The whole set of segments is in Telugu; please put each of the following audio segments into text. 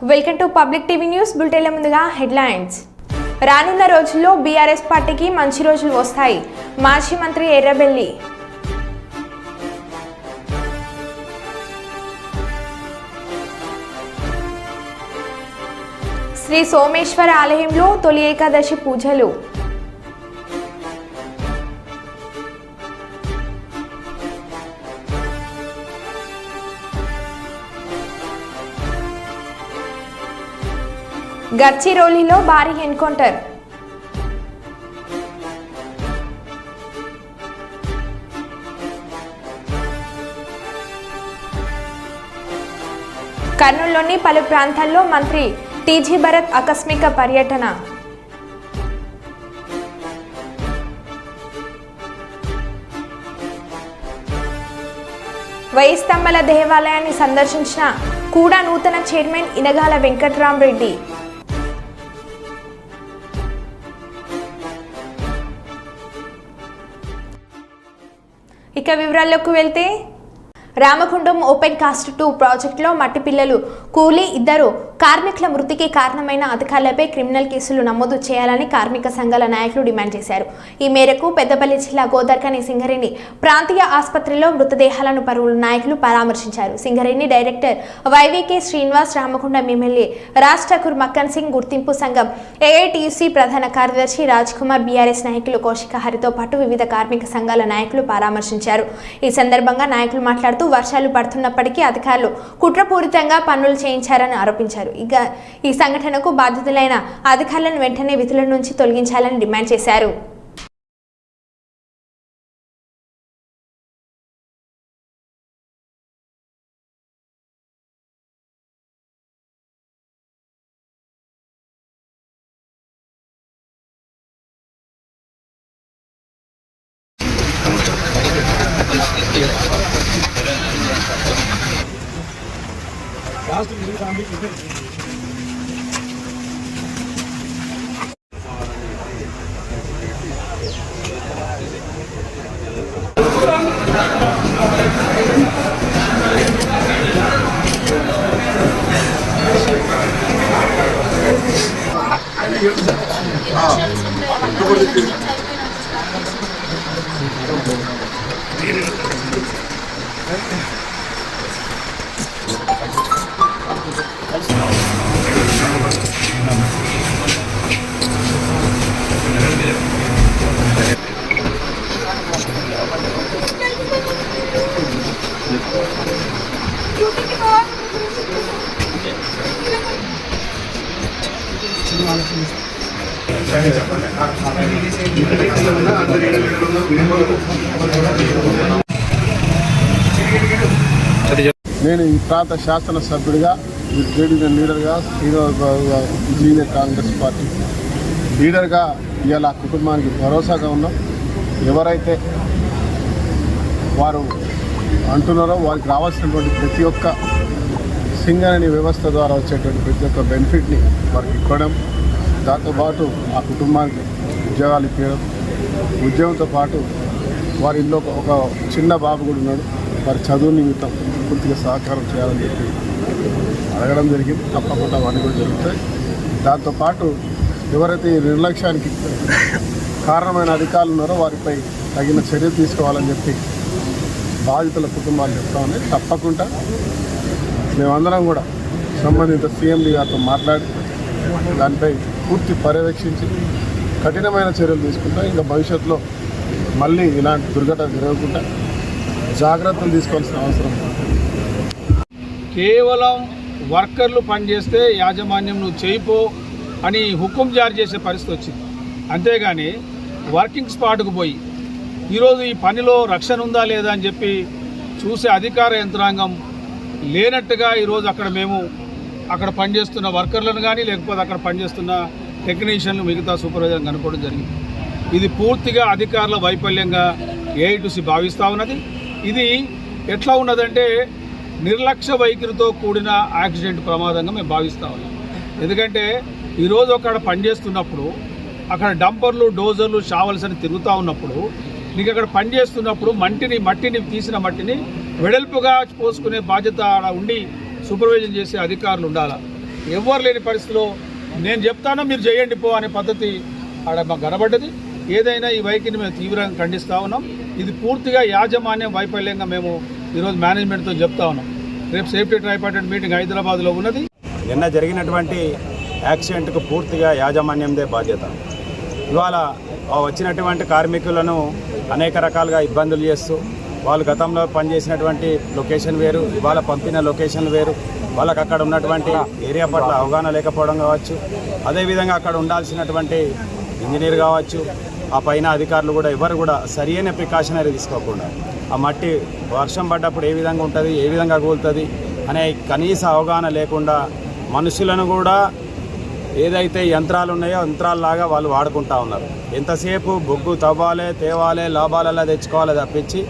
Welcome to public TV news బులెటిన్ల ముందుగా హెడ్లైన్స్. రానున్న రోజుల్లో బీఆర్ఎస్ పార్టీకి మంచి రోజులు వస్తాయి. మాజీ మంత్రి ఎర్రబెల్లి. శ్రీ సోమేశ్వర ఆలయంలో తొలి ఏకాదశి పూజలు. గడ్చిరోలిలో భారీ ఎన్కౌంటర్. కర్నూలులోని పలు ప్రాంతాల్లో మంత్రి టీజీ భరత్ ఆకస్మిక పర్యటన. వైస్తంభల దేవాలయాన్ని సందర్శించిన కూడా నూతన చైర్మన్ ఇనగాల వెంకట్రామరెడ్డి. ఇక వివరాల్లోకి వెళ్తే, రామగుండం ఓపెన్ కాస్ట్ 2 ప్రాజెక్టులో మట్టి పిల్లలు కూలీ 2 కార్మికుల మృతికి కారణమైన అధికారులపై క్రిమినల్ కేసులు నమోదు చేయాలని కార్మిక సంఘాల నాయకులు డిమాండ్ చేశారు. ఈ మేరకు పెద్దపల్లి జిల్లా గోదార్కని సింగరేణి ప్రాంతీయ ఆసుపత్రిలో మృతదేహాలను పలువురు నాయకులు పరామర్శించారు. సింగరేణి డైరెక్టర్ వైవికే శ్రీనివాస్, రామగుండం ఎమ్మెల్యే రాజ్ ఠాకూర్, మక్కన్ సింగ్ గుర్తింపు సంఘం ఏఐటీయూసీ ప్రధాన కార్యదర్శి రాజ్ కుమార్, బీఆర్ఎస్ నాయకులు కౌశిక హరితో పాటు వివిధ కార్మిక సంఘాల నాయకులు పరామర్శించారు. ఈ సందర్భంగా నాయకులు మాట్లాడుతూ వర్షాలు పడుతున్నప్పటికీ అధికారులు కుట్రపూరితంగా పనులు చేయించారని ఆరోపించారు. ఇక ఈ సంఘటనకు బాధితులైన అధికారులను వెంటనే విధుల నుంచి తొలగించాలని డిమాండ్ చేశారు. నేను ఈ ప్రాంత శాసనసభ్యుడిగా, ట్రేడ్ యూనియన్ లీడర్గా, సీనియర్ కాంగ్రెస్ పార్టీ లీడర్గా ఇవాళ కుటుంబానికి భరోసాగా ఉన్నాం. ఎవరైతే వారు అంటున్నారో వారికి రావాల్సినటువంటి ప్రతి ఒక్క సింగరేణి వ్యవస్థ ద్వారా వచ్చేటువంటి ప్రతి ఒక్క బెనిఫిట్ని వారికి ఇవ్వడం, దాంతోపాటు ఆ కుటుంబానికి ఉద్యోగాలు ఇవ్వడం, ఉద్యోగంతో పాటు వారి ఇంట్లో ఒక చిన్న బాబు కూడా ఉన్నాడు, వారి చదువు నిమిత్తం పూర్తిగా సహకారం చేయాలని చెప్పి అడగడం జరిగింది. తప్పకుండా అవన్నీ కూడా జరుగుతాయి. దాంతోపాటు ఎవరైతే ఈ నిర్లక్ష్యానికి కారణమైన అధికారులు ఉన్నారో వారిపై తగిన చర్యలు తీసుకోవాలని చెప్పి బాధితుల కుటుంబాలు చెప్తామని, తప్పకుండా మేమందరం కూడా సంబంధిత సీఎండీ గారితో మాట్లాడి దానిపై పూర్తి పర్యవేక్షించి కఠినమైన చర్యలు తీసుకుంటాం. ఇంకా భవిష్యత్తులో మళ్ళీ ఇలాంటి దుర్ఘటన జరగకుండా జాగ్రత్తలు తీసుకోవాల్సిన అవసరం. కేవలం వర్కర్లు పనిచేస్తే యాజమాన్యం నువ్వు చేయిపో అని హుకుం జారీ చేసే పరిస్థితి వచ్చింది. అంతేగాని వర్కింగ్ స్పాట్కు పోయి ఈరోజు ఈ పనిలో రక్షణ ఉందా లేదా అని చెప్పి చూసే అధికార యంత్రాంగం లేనట్టుగా ఈరోజు అక్కడ పనిచేస్తున్న వర్కర్లను కానీ లేకపోతే అక్కడ పనిచేస్తున్న టెక్నీషియన్లు మిగతా సూపర్వైజర్ కనుక్కోవడం జరిగింది. ఇది పూర్తిగా అధికారుల వైఫల్యంగా ఏఐటీయూసీ భావిస్తూ ఉన్నది. ఇది ఎట్లా ఉన్నదంటే నిర్లక్ష్య వైఖరితో కూడిన యాక్సిడెంట్ ప్రమాదంగా మేము భావిస్తూ ఉన్నాం. ఎందుకంటే ఈరోజు అక్కడ పనిచేస్తున్నప్పుడు అక్కడ డంపర్లు, డోజర్లు, షావల్స్ అని తిరుగుతూ ఉన్నప్పుడు నీకు అక్కడ పనిచేస్తున్నప్పుడు మట్టిని తీసిన మట్టిని వెడల్పుగా పోసుకునే బాధ్యత ఉండి సూపర్వైజన్ చేసే అధికారులు ఉండాలి. ఎవ్వరు లేని పరిస్థితిలో నేను చెప్తాను మీరు చేయండి పో అనే పద్ధతి ఆడ మాకు కనబడ్డది. ఏదైనా ఈ వైఖరిని మేము తీవ్రంగా ఖండిస్తూ ఉన్నాం. ఇది పూర్తిగా యాజమాన్యం వైఫల్యంగా మేము ఈరోజు మేనేజ్మెంట్తో చెప్తా ఉన్నాం. రేపు సేఫ్టీ ట్రైపార్టెంట్ మీటింగ్ హైదరాబాద్లో ఉన్నది. నిన్న జరిగినటువంటి యాక్సిడెంట్కు పూర్తిగా యాజమాన్యందే బాధ్యత. ఇవాళ వచ్చినటువంటి కార్మికులను అనేక రకాలుగా ఇబ్బందులు చేస్తూ వాళ్ళు గతంలో పనిచేసినటువంటి లొకేషన్ వేరు, ఇవాళ పంపిన లొకేషన్ వేరు, వాళ్ళకి అక్కడ ఉన్నటువంటి ఏరియా పట్ల అవగాహన లేకపోవడం కావచ్చు, అదేవిధంగా అక్కడ ఉండాల్సినటువంటి ఇంజనీర్ కావచ్చు, ఆ పైన అధికారులు కూడా ఎవరు కూడా సరైన ప్రికాషనరీ తీసుకోకుండా ఆ మట్టి వర్షం పడ్డప్పుడు ఏ విధంగా ఉంటుంది, ఏ విధంగా కూలుతుంది అనే కనీస అవగాహన లేకుండా మనుషులను కూడా ఏదైతే యంత్రాలు ఉన్నాయో యంత్రాలలాగా వాళ్ళు వాడుకుంటూ ఉన్నారు. ఎంతసేపు బొగ్గు తవ్వాలి, తేవాలి, లాభాలలో తెచ్చుకోవాలి తప్పించి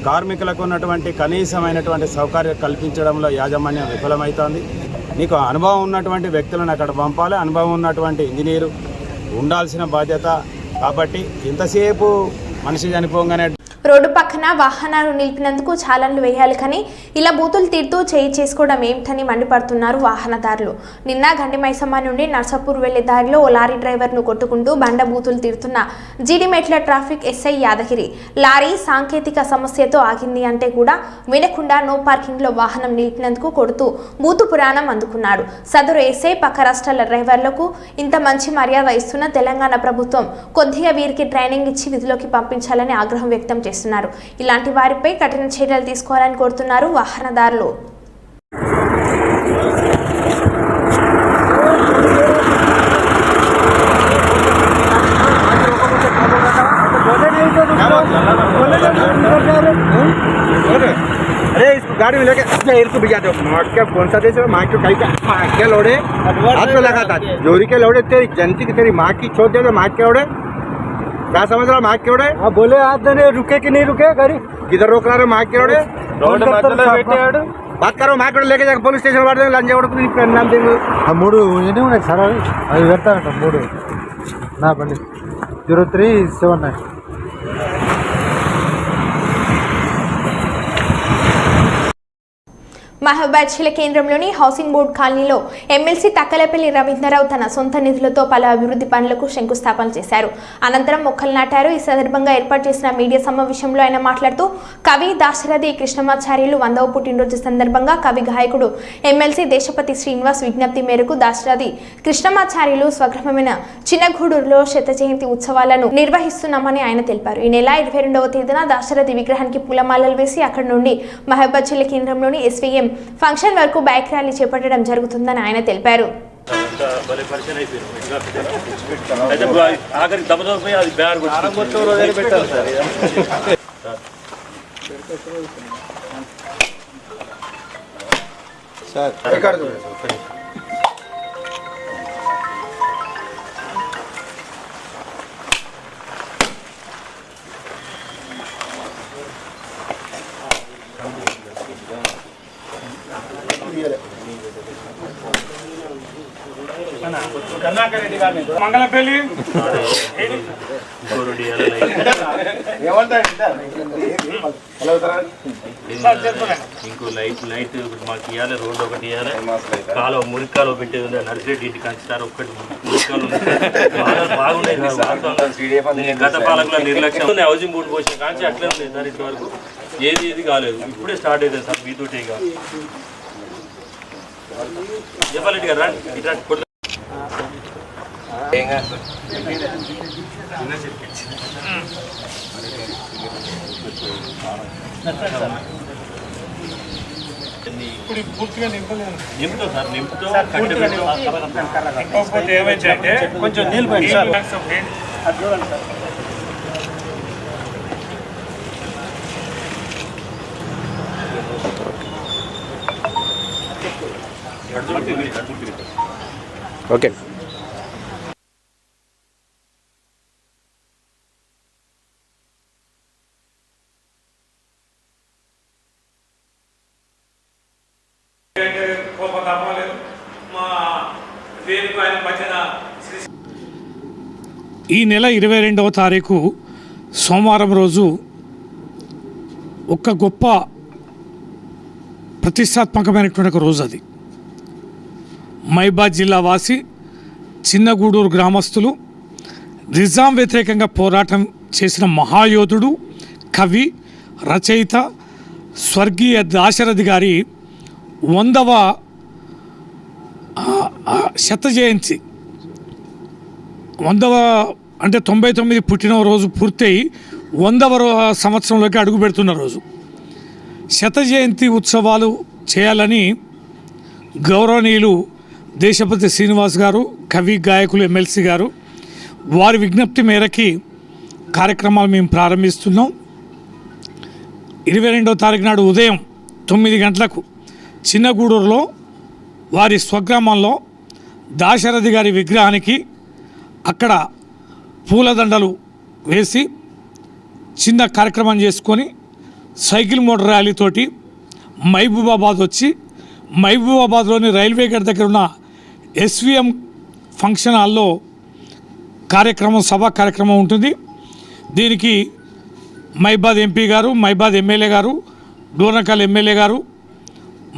కార్మికులకు ఉన్నటువంటి కనీసమైనటువంటి సౌకర్యం కల్పించడంలో యాజమాన్యం విఫలమవుతోంది. నీకు అనుభవం ఉన్నటువంటి వ్యక్తులను అక్కడ పంపాలి, అనుభవం ఉన్నటువంటి ఇంజనీరు ఉండాల్సిన బాధ్యత. కాబట్టి ఎంతసేపు మనిషి చనిపోగానే రోడ్డు పక్కన వాహనాలు నిలిపినందుకు చాలన్లు వేయాలి కానీ ఇలా బూతులు తీరుతూ చేయి చేసుకోవడం ఏమిటని మండిపడుతున్నారు వాహనదారులు. నిన్న గండిమైసమ్మ నుండి నర్సాపూర్ వెళ్లే దారిలో ఓ లారీ డ్రైవర్ను కొట్టుకుంటూ బండ బూతులు తీరుతున్న Jeedimetla traffic SI Yadagiri. Lorry సాంకేతిక సమస్యతో ఆగింది అంటే కూడా వినకుండా నో పార్కింగ్లో వాహనం నిలిపినందుకు కొడుతూ బూతు పురాణం అందుకున్నాడు. సదరు ఎస్ఐ పక్క రాష్ట్రాల డ్రైవర్లకు ఇంత మంచి మర్యాద ఇస్తున్న తెలంగాణ ప్రభుత్వం కొద్దిగా వీరికి ట్రైనింగ్ ఇచ్చి విధులోకి పంపించాలని ఆగ్రహం వ్యక్తం చేస్తున్నారు. ఇలాంటి వారిపై కఠిన చర్యలు తీసుకోవాలని కోరుతున్నారు వాహనదారులు. अरे इस गाड़ी में लेके एयर को भिजा दो मार के कौन सा देश है मार के कहीं का मार के लोड़े हाथ पे लगा था जोरी के लोड़े तेरी जनती की तेरी माँ की छोड़ दे दो मार के लोड़े क्या समझ रहा मार के लोड़े अब बोले आप देने रुके कि नहीं रुके गाड़ी किधर रोक रहा है मार के लोड़े बात करो मार के लेके जाकर पुलिस स्टेशन वाले लंच को नाम देंगे हम मूड ये नहीं सर अभी करता है मूड ना बंदी 0379 మహబూబాద్ జిల్లా కేంద్రంలోని హౌసింగ్ బోర్డు కాలనీలో ఎమ్మెల్సీ తక్కలపల్లి రవీంద్రరావు తన సొంత నిధులతో పలు అభివృద్ధి పనులకు శంకుస్థాపన చేశారు. అనంతరం మొక్కలు నాటారు. ఈ సందర్భంగా ఏర్పాటు చేసిన మీడియా సమావేశంలో ఆయన మాట్లాడుతూ కవి దాశరథి కృష్ణమాచార్యులు 100వ పుట్టినరోజు సందర్భంగా కవి గాయకుడు ఎమ్మెల్సీ దేశపతి శ్రీనివాస్ విజ్ఞప్తి మేరకు దాశరథి కృష్ణమాచార్యులు స్వగ్రామమైన చిన్నగూడూరులో శత జయంతి ఉత్సవాలను నిర్వహిస్తున్నామని ఆయన తెలిపారు. ఈ నెల 22వ తేదీన దాశరథి విగ్రహానికి పూలమాలలు వేసి అక్కడి నుండి మహబూబాద్ జిల్లా కేంద్రంలోని SVM ఫంక్షన్ వరకు బైక్ ర్యాలీ చేపట్టడం జరుగుతుందని ఆయన తెలిపారు. మంగళపల్లి ఇంకో లైట్ మాకు ఇవ్వాలి, రోడ్డు ఒకటి ఇవ్వాలి, కాలువ మురికాలు పెట్టేది ఉంది, నర్సిరెడ్డి ఇంటికి కంచుతారు ఒక్కటి మురికాలు బాగున్నాయి. గత పాలకుల నిర్లక్ష్యం హౌసింగ్ బోర్డు పోసిన కానీ అట్లే ఉంది సార్. ఇంతవరకు ఏది కాలేదు, ఇప్పుడే స్టార్ట్ అవుతుంది సార్ మీతోటే. ఇక చెప్పాలంటే కదా ఇట్లా నింపుతో సార్ నింపుతో ఏమైందంటే కొంచెం నీళ్ళు పోయింది సార్. అది చూడండి సార్. ఓకే ఈ నెల 22వ తారీఖు సోమవారం రోజు ఒక గొప్ప ప్రతిష్టాత్మకమైనటువంటి ఒక రోజు. అది మైబాద్ జిల్లా వాసి చిన్నగూడూరు గ్రామస్తులు నిజాం వ్యతిరేకంగా పోరాటం చేసిన మహాయోధుడు, కవి, రచయిత స్వర్గీయ దాశరథి గారి 100వ శత జయంతి, 100వ అంటే 99 పుట్టినరోజు పూర్తయి 100వ సంవత్సరంలోకి అడుగు పెడుతున్న రోజు. శత జయంతి ఉత్సవాలు చేయాలని గౌరవనీయులు దేశపతి శ్రీనివాస్ గారు, కవి, గాయకులు, ఎమ్మెల్సీ గారు వారి విజ్ఞప్తి మేరకి కార్యక్రమాలు మేము ప్రారంభిస్తున్నాం. 22వ తారీఖు నాడు ఉదయం 9 గంటలకు చిన్నగూడూరులో వారి స్వగ్రామంలో దాశరథి గారి విగ్రహానికి అక్కడ పూలదండలు వేసి చిన్న కార్యక్రమం చేసుకొని సైకిల్ మోటార్ ర్యాలీతోటి మహబూబాబాద్ వచ్చి మహబూబాబాద్లోని రైల్వే గేట్ దగ్గర ఉన్న ఎస్విఎం ఫంక్షన్ హాల్లో సభా కార్యక్రమం ఉంటుంది. దీనికి మైబాద్ ఎంపీ గారు, మైబాద్ ఎమ్మెల్యే గారు, డోర్నకల్ ఎమ్మెల్యే గారు,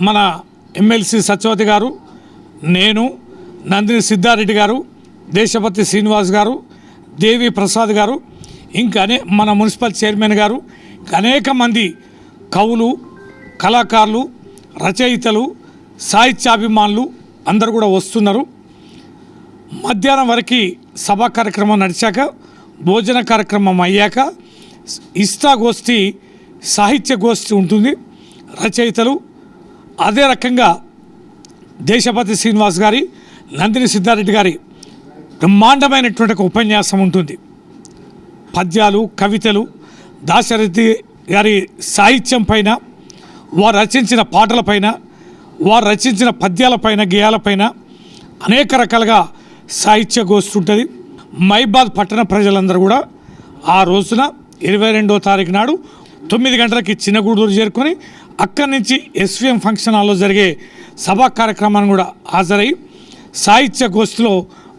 మన ఎమ్మెల్సీ సత్యవతి గారు, నేను, నందిని సిద్ధారెడ్డి గారు, దేశపతి శ్రీనివాస్ గారు, దేవి ప్రసాద్ గారు, ఇంకా మన మున్సిపల్ చైర్మన్ గారు, అనేక మంది కవులు, కళాకారులు, రచయితలు, సాహిత్యాభిమానులు అందరూ కూడా వస్తున్నారు. మధ్యాహ్నం వరకు సభా కార్యక్రమం నడిచాక భోజన కార్యక్రమం అయ్యాక ఇష్టాగోష్ఠి, సాహిత్య గోష్ఠి ఉంటుంది. రచయితలు అదే రకంగా దేశపతి శ్రీనివాస్ గారి, నందిని సిద్ధారెడ్డి గారి బ్రహ్మాండమైనటువంటి ఒక ఉపన్యాసం ఉంటుంది. పద్యాలు, కవితలు, దాశరథి గారి సాహిత్యం పైన, వారు రచించిన పాటలపైన, వారు రచించిన పద్యాలపైన, గేయాలపైన అనేక రకాలుగా సాహిత్య గోష్ఠి ఉంటుంది. మైబాద్ పట్టణ ప్రజలందరూ కూడా ఆ రోజున 22వ తారీఖు నాడు 9 గంటలకి చిన్నగూడూరు చేరుకొని అక్కడి నుంచి ఎస్విఎం ఫంక్షన్ హాల్లో జరిగే సభా కార్యక్రమాన్ని కూడా హాజరై సాహిత్య గోష్ఠిలో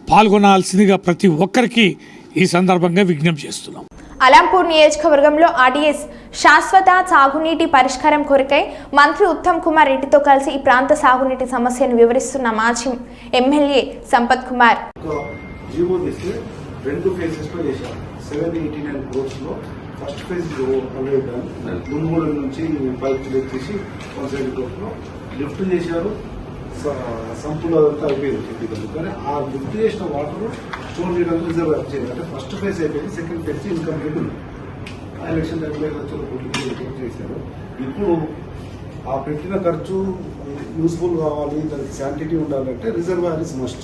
పాల్గొనాల్సిందిగా ప్రతి ఒక్కరికి ఈ సందర్భంగా విజ్ఞప్తి చేస్తున్నాం. అలంపూర్ నియోజకవర్గంలో ఆర్డీఎస్ శాశ్వత సాగునీటి పరిష్కారం కొరకై మంత్రి ఉత్తమ్ కుమార్ రెడ్డితో కలిసి ఈ ప్రాంత సాగునీటి సమస్యను వివరిస్తున్న మాజీ ఎమ్మెల్యే సంపత్ కుమార్. జీవో తీస్తే 2 ఫేజెస్లో చేశారు. 789 crores first phase already done. Dummuguda నుంచి పైప్ తీసి 170 crores లిఫ్ట్ చేశారు. సంపులో అంతా అయిపోయింది టెక్నికల్. కానీ ఆ లిఫ్ట్ చేసిన వాటర్ స్టోర్ చేయడానికి రిజర్వ్ చేయాలి. అంటే ఫస్ట్ ఫేజ్ అయిపోయింది, సెకండ్ ఫేజ్ ఇన్కంప్లీట్ ఉంది. ఎలక్షన్ టైంలో చేశారు. ఇప్పుడు ఆ పెట్టిన ఖర్చు యూస్ఫుల్ కావాలి, దానికి శాంటిటీ ఉండాలంటే రిజర్వాయర్ ఇస్ మస్ట్.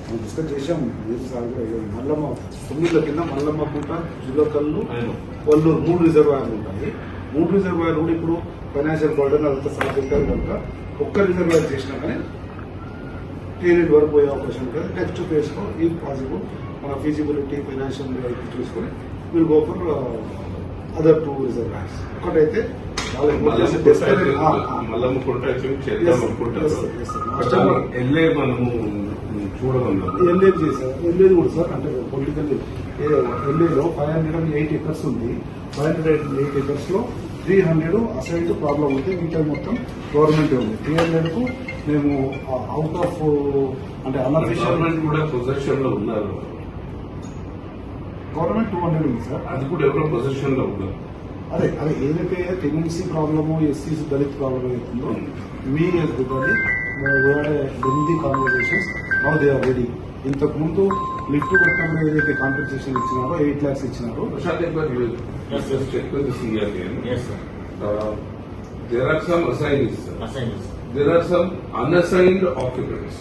మనం డిస్కస్ చేసాం. మల్లమ్మ 9 కింద మల్లమ్మ పూట, జులకల్లు, కొల్లూరు 3 రిజర్వాయర్లు ఉంటాయి. 3 రిజర్వాయర్లు కూడా ఇప్పుడు ఫైనాన్షియల్ బర్డన్ అంతా సాధించారు కనుక ఒక్క రిజర్వాయర్ చేసినా కానీ పీరియడ్ వరకు పోయే అవకాశం ఉంటుంది. నెక్స్ట్ ఫేజ్లో ఈ పాసిబుల్ మన ఫీజిబిలిటీ ఫైనాన్షియల్ చూసుకొని will go for other 2 reservoirs. ఒకటైతే ఎల్ఏ చేశారు. ఎల్ఏది కూడా సార్ అంటే పొలిటికల్ ఎల్ఏలో 508 acres ఉంది. 508 acres లో 300 అసైడ్ ప్రాబ్లం ఉంది. మిగతా మొత్తం గవర్నమెంట్ ఉంది. 300 కు మేము అవుట్ ఆఫ్ అంటే అన్అఫీషియల్ కూడా పొజిషన్ లో ఉన్నారు. గవర్నమెంట్ 200 ఉంది సార్. అది కూడా ఎవరో పొజిషన్ లో ఉన్నారు. అదే ఏదైతే tenancy problem, SCC Dalit problem అవుతుందో మీ ఎదుగుతుంది. Lengthy conversations now they are ready. ఇంతకు ముందు లిఫ్ట్ కొట్టడం ఏదైతే కాంపెన్సేషన్ ఇచ్చినారో 8 lakhs ఇచ్చినారో there are some assignees, there are some unassigned occupants.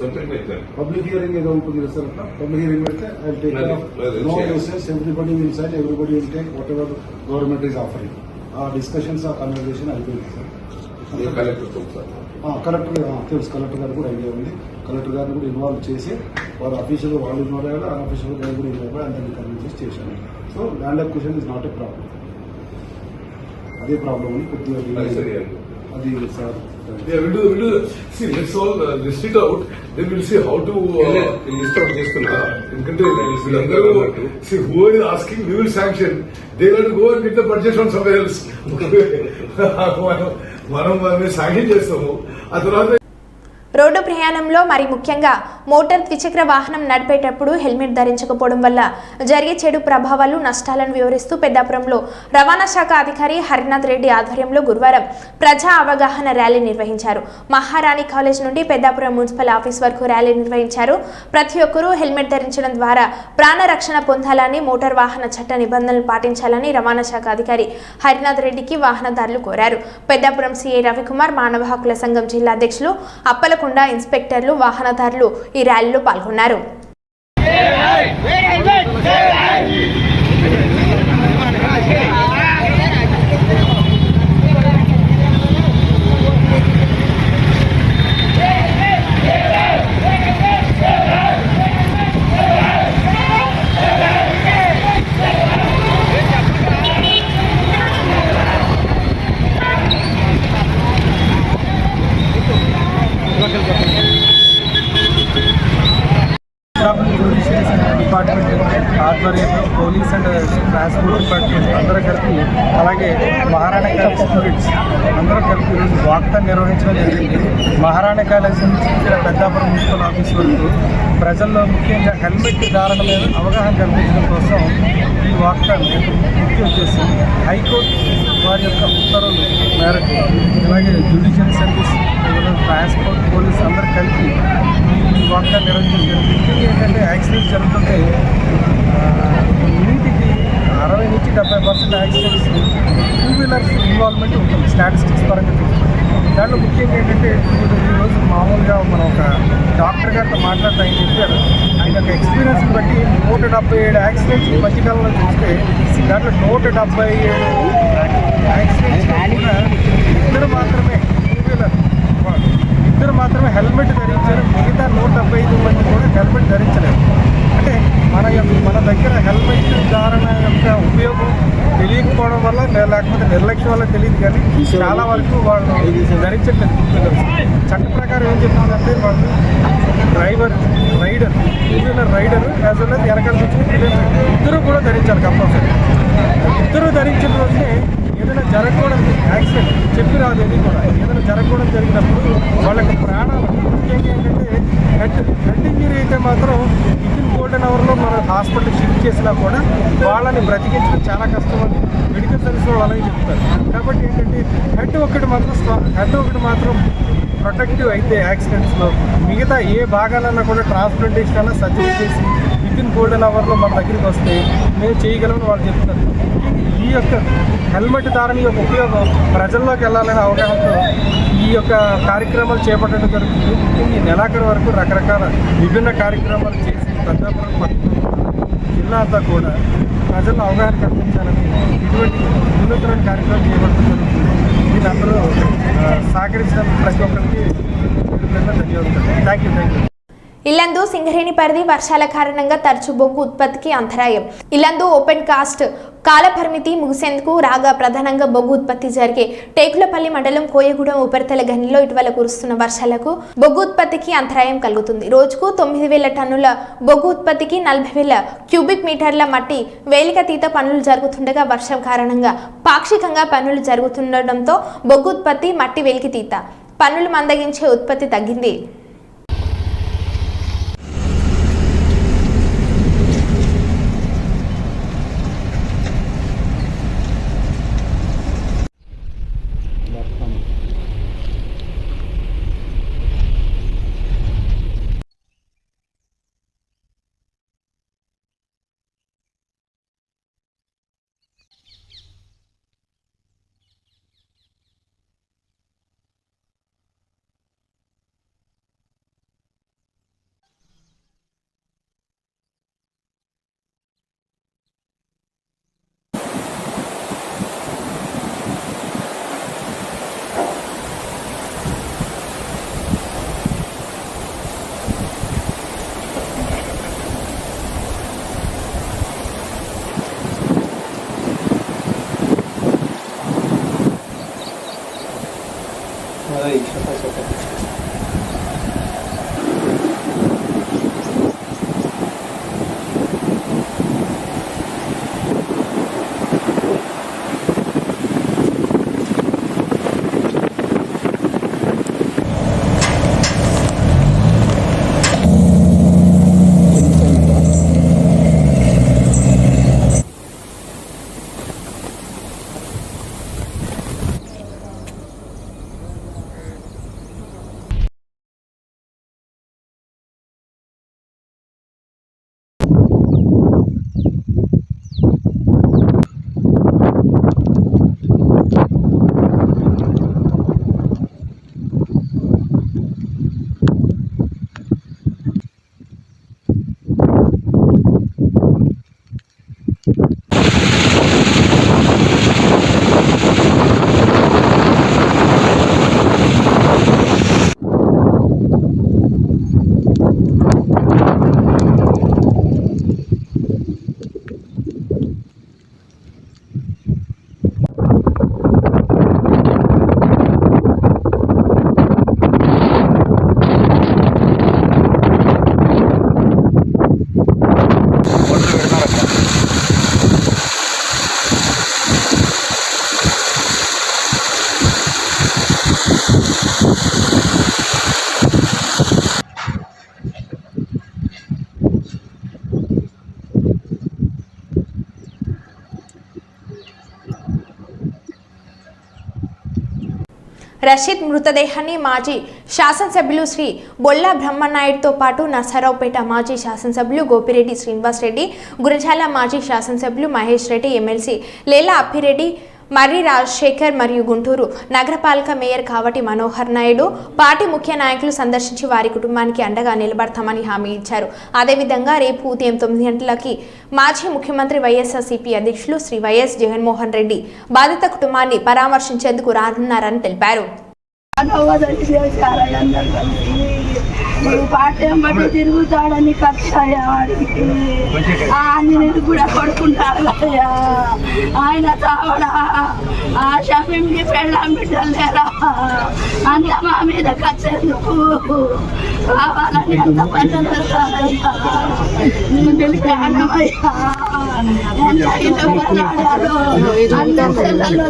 Something like that. Public hearing ఏదో ఉంటుంది కదా సార్. పబ్లిక్ హియరింగ్ పెడితే I take no uses, everybody will side, everybody will take whatever government is offering. ఆ డిస్కషన్స్, ఆ కన్వర్సేషన్ అయిపోయింది సార్. కలెక్టర్ తెలుసు, కలెక్టర్ గారు కూడా ఐడియా ఉంది. కలెక్టర్ గారిని కూడా ఇన్వాల్వ్ చేసి వారు అఫీషియల్ వాళ్ళు ఇన్వాల్వ్ అయ్యారు, అన్అఫీషియల్ గారు కూడా ఇన్వాల్వ్ అయ్యి అందరినీ కన్విన్స్ చేశాను. So land acquisition is not a problem. అదే ప్రాబ్లం అని కొద్దిగా అది sir. Yeah, we'll do. See, let's all list it out. Then we'll see how to list out this. See, who is asking, we will sanction. They will go and get the budget from somewhere else. మనం సాగించేస్తాము. ఆ తర్వాత రోడ్డు ప్రయాణంలో మరి ముఖ్యంగా మోటార్ ద్విచక్ర వాహనం నడిపేటప్పుడు హెల్మెట్ ధరించకపోవడం వల్ల జరిగే చెడు ప్రభావాలు నష్టాలను వివరిస్తూ పెద్దాపురంలో రవాణా శాఖ అధికారి హరినాథ్ రెడ్డి ఆధ్వర్యంలో గురువారం ప్రజా అవగాహన ర్యాలీ నిర్వహించారు. మహారాణి కాలేజ్ నుండి పెద్దాపురం మున్సిపల్ ఆఫీస్ వరకు ర్యాలీ నిర్వహించారు. ప్రతి ఒక్కరూ హెల్మెట్ ధరించడం ద్వారా ప్రాణ రక్షణ పొందాలని, మోటార్ వాహన చట్ట నిబంధనలు పాటించాలని రవాణా శాఖ అధికారి హరినాథ్ రెడ్డికి వాహనదారులు కోరారు. పెద్దాపురం సిఐ రవికుమార్, మానవ హక్కుల సంఘం జిల్లా అధ్యక్షులు అప్పలకొండ ఇన్స్పెక్టర్లు, వాహనదారులు ఈ ర్యాలీలో పాల్గొన్నారు. డిపార్ట్మెంట్ ఆధ్వర్యంలో పోలీస్ అండ్ ట్రాన్స్పోర్ట్ డిపార్ట్మెంట్ అందరూ కలిపి, అలాగే మహారాణి కాలేజ్ స్టూడెంట్స్ అందరూ కలిపి ఈరోజు వాక్థాన్ నిర్వహించడం జరిగింది. మహారాణి కాలేజ్ నుంచి ఇక్కడ పెద్దాపురం మున్సిపల్ ఆఫీస్ వరకు ప్రజల్లో ముఖ్యంగా హెల్మెట్ ధారణ మీద అవగాహన కల్పించడం కోసం ఈ వాక్థాన్ ముఖ్య ఉద్దేశం. హైకోర్టు వారి యొక్క ఉత్తర్వుల మేరకు అలాగే జ్యుడిషియల్ సర్వీస్, ట్రాన్స్పోర్ట్, పోలీస్ అందరూ కలిపి ఈ వాక్థాన్ నిర్వహించడం జరిగింది. ముఖ్యంగా ఏంటంటే యాక్సిడెంట్స్ జరుగుతుంటే నీటికి 60 నుంచి 70% యాక్సిడెంట్స్ టూ వీలర్స్ ఇన్వాల్వ్మెంట్ ఉంటుంది స్టాటిస్టిక్స్ పరంగా చూస్తే. దాంట్లో ముఖ్యంగా ఏంటంటే ఈరోజు మామూలుగా మనం ఒక డాక్టర్ గారితో మాట్లాడుతూ ఆయన చెప్పారు, ఆయన యొక్క ఎక్స్పీరియన్స్ బట్టి 177 యాక్సిడెంట్స్ ఈ మధ్యకాలంలో చూస్తే దాంట్లో 177 యాక్సిడెంట్స్ కూడా ఇద్దరు మాత్రమే టూ వీలర్ ఇద్దరు మాత్రమే హెల్మెట్ ధరించారు. మిగతా 175 మంది కూడా హెల్మెట్ ధరించలేదు. అంటే మన దగ్గర హెల్మెట్ ధారణ యొక్క ఉపయోగం తెలియకపోవడం వల్ల, లేకపోతే నిర్లక్ష్యం వల్ల తెలియదు, కానీ చాలా వరకు వాళ్ళు ధరించట్లేదు. చట్ట ప్రకారం ఏం చెప్తుందంటే వాళ్ళు rider two wheeler rider as well as వెనకాల నుంచి ఇద్దరు కూడా ధరించాలి కంపల్సరీ. ఇద్దరు ధరించిన రోజునే ఏదైనా జరగకూడదు యాక్సిడెంట్ చెప్పి రాదు. ఏది కూడా ఏదైనా జరగకూడదు జరిగినప్పుడు వాళ్ళకి ప్రాణాలు ముఖ్యంగా ఏంటంటే హెడ్ ఇంజరీ అయితే మాత్రం వితిన్ గోల్డెన్ అవర్లో మనం హాస్పిటల్ షిఫ్ట్ చేసినా కూడా వాళ్ళని బ్రతికించడం చాలా కష్టం అని మెడికల్ సర్వీస్ వాళ్ళు అలాగే చెప్తారు. కాబట్టి ఏంటంటే హెడ్ ఒకటి మాత్రం ప్రొటెక్టివ్ అయితే యాక్సిడెంట్స్లో మిగతా ఏ భాగాలన్నా కూడా ట్రాన్స్ప్లాంటేషన్ అన్నా సర్జరీ చేసి వితిన్ గోల్డెన్ అవర్లో మన దగ్గరికి వస్తే మేము చేయగలమని వాళ్ళు చెప్తారు. ఈ యొక్క హెల్మెట్ ధారణ యొక్క ఉపయోగం ప్రజల్లోకి వెళ్ళాలనే అవగాహనతో ఈ యొక్క కార్యక్రమాలు చేపట్టడం జరుగుతుంది. ఈ నెలాఖరు వరకు రకరకాల విభిన్న కార్యక్రమాలు చేసి పెద్దాపురం జిల్లా అంతా కూడా ప్రజల్లో అవగాహన కల్పించాలని ఇటువంటి వినూత్న కార్యక్రమం చేపట్టడం జరుగుతుంది. దీని అందరూ సహకరించినందుకు ప్రతి ఒక్కరికి ధన్యవాదాలు. Thank you. ఇల్లందు సింగరేణి పరిధి వర్షాల కారణంగా తరచు బొగ్గు ఉత్పత్తికి అంతరాయం. ఇల్లందు ఓపెన్ కాస్ట్ కాలపరిమితి ముగిసేందుకు రాగా ప్రధానంగా బొగ్గు ఉత్పత్తి జరిగే టేకులపల్లి మండలం కోయగూడెం ఉపరితల గనిలో ఇటీవల కురుస్తున్న వర్షాలకు బొగ్గు ఉత్పత్తికి అంతరాయం కలుగుతుంది. రోజుకు 9,000 టన్నుల బొగ్గు ఉత్పత్తికి 40,000 క్యూబిక్ మీటర్ల మట్టి వేలికతీత పనులు జరుగుతుండగా వర్షం కారణంగా పాక్షికంగా పనులు జరుగుతుండటంతో బొగ్గు ఉత్పత్తి, మట్టి వేలికితీత పనులు మందగించే ఉత్పత్తి తగ్గింది. రషీద్ మృతదేహాన్ని మాజీ శాసనసభ్యులు శ్రీ బొల్లా బ్రహ్మనాయుడుతో పాటు నర్సరావుపేట మాజీ శాసనసభ్యులు గోపిరెడ్డి శ్రీనివాస్ రెడ్డి, గురజాల మాజీ శాసనసభ్యులు మహేష్ రెడ్డి, ఎమ్మెల్సీ లేలా అప్పిరెడ్డి, మర్రి రాజశేఖర్ మరియు గుంటూరు నగరపాలక మేయర్ కావటి మనోహర్ నాయుడు పార్టీ ముఖ్య నాయకులు సందర్శించి వారి కుటుంబానికి అండగా నిలబడతామని హామీ ఇచ్చారు. అదేవిధంగా రేపు ఉదయం 9 గంటలకి మాజీ ముఖ్యమంత్రి వైఎస్ఆర్సీపీ అధ్యక్షులు శ్రీ వైఎస్ జగన్మోహన్ రెడ్డి బాధిత కుటుంబాన్ని పరామర్శించేందుకు రానున్నారని తెలిపారు. పార్టీ బట్టి తిరుగుతాడని కక్షయ్యా వాడికి ఆంజనేయుడు కూడా కొడుకుంటాడు కదయ్యా. ఆయన తావడా ఆ షమీంకి పెళ్ళాం బిడ్డలు లేరా, అంత మా మీద కచ్చేందుకు కావాలని అంత పని చేస్తాడయ్యా. ఎంత ఇల్లు కొన్నాడాలో అంత పిల్లలు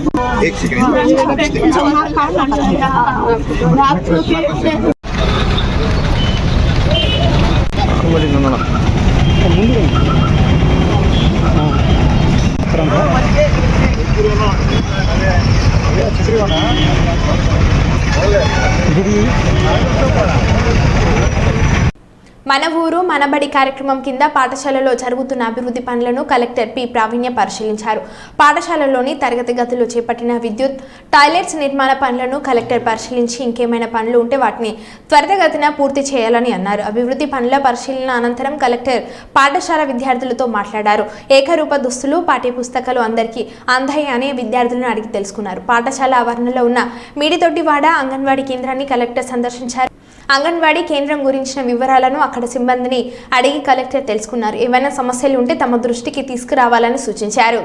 నాకు మన ఊరు మనబడి కార్యక్రమం కింద పాఠశాలలో జరుగుతున్న అభివృద్ధి పనులను కలెక్టర్ పి ప్రావీణ్య పరిశీలించారు. పాఠశాలలోని తరగతి గదులు చేపట్టిన విద్యుత్, టాయిలెట్స్ నిర్మాణ పనులను కలెక్టర్ పరిశీలించి ఇంకేమైనా పనులు ఉంటే వాటిని త్వరితగతిన పూర్తి చేయాలని అన్నారు. అభివృద్ధి పనుల పరిశీలన అనంతరం కలెక్టర్ పాఠశాల విద్యార్థులతో మాట్లాడారు. ఏకరూప దుస్తులు, పాఠ్య పుస్తకాలు అందరికీ అందాయి అని విద్యార్థులను అడిగి తెలుసుకున్నారు. పాఠశాల ఆవరణలో ఉన్న మీడితొట్టివాడ అంగన్వాడీ కేంద్రాన్ని కలెక్టర్ సందర్శించారు. అంగన్వాడీ కేంద్రం గురించిన వివరాలను అక్కడ సిబ్బందిని అడిగి కలెక్టర్ తెలుసుకున్నారు. ఏమైనా సమస్యలు ఉంటే తమ దృష్టికి తీసుకురావాలని సూచించారు.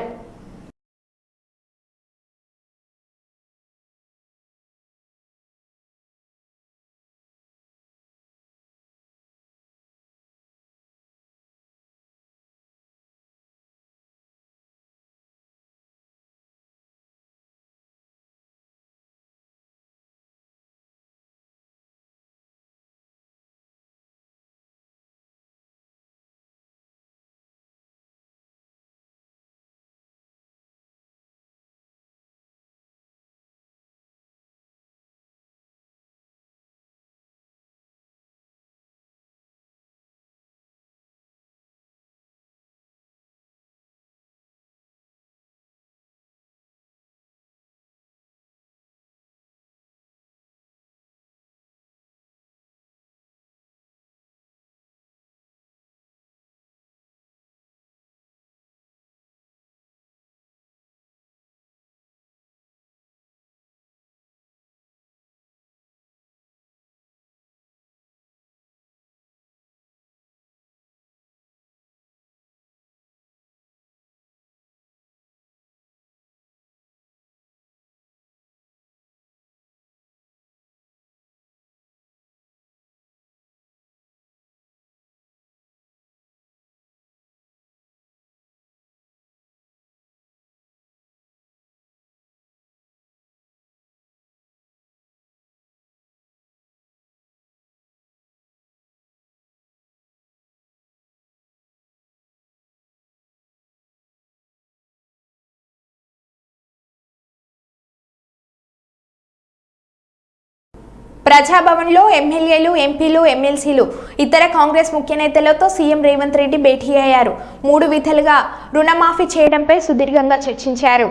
ప్రజాభవన్లో ఎమ్మెల్యేలు, ఎంపీలు, ఎమ్మెల్సీలు, ఇతర కాంగ్రెస్ ముఖ్య నేతలతో సీఎం రేవంత్ రెడ్డి భేటీ అయ్యారు. 3 విడతలుగా రుణమాఫీ చేయడంపై సుదీర్ఘంగా చర్చించారు.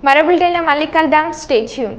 మరో బులెటిన్లో మళ్ళీ కలుద్దాం. Stay tune.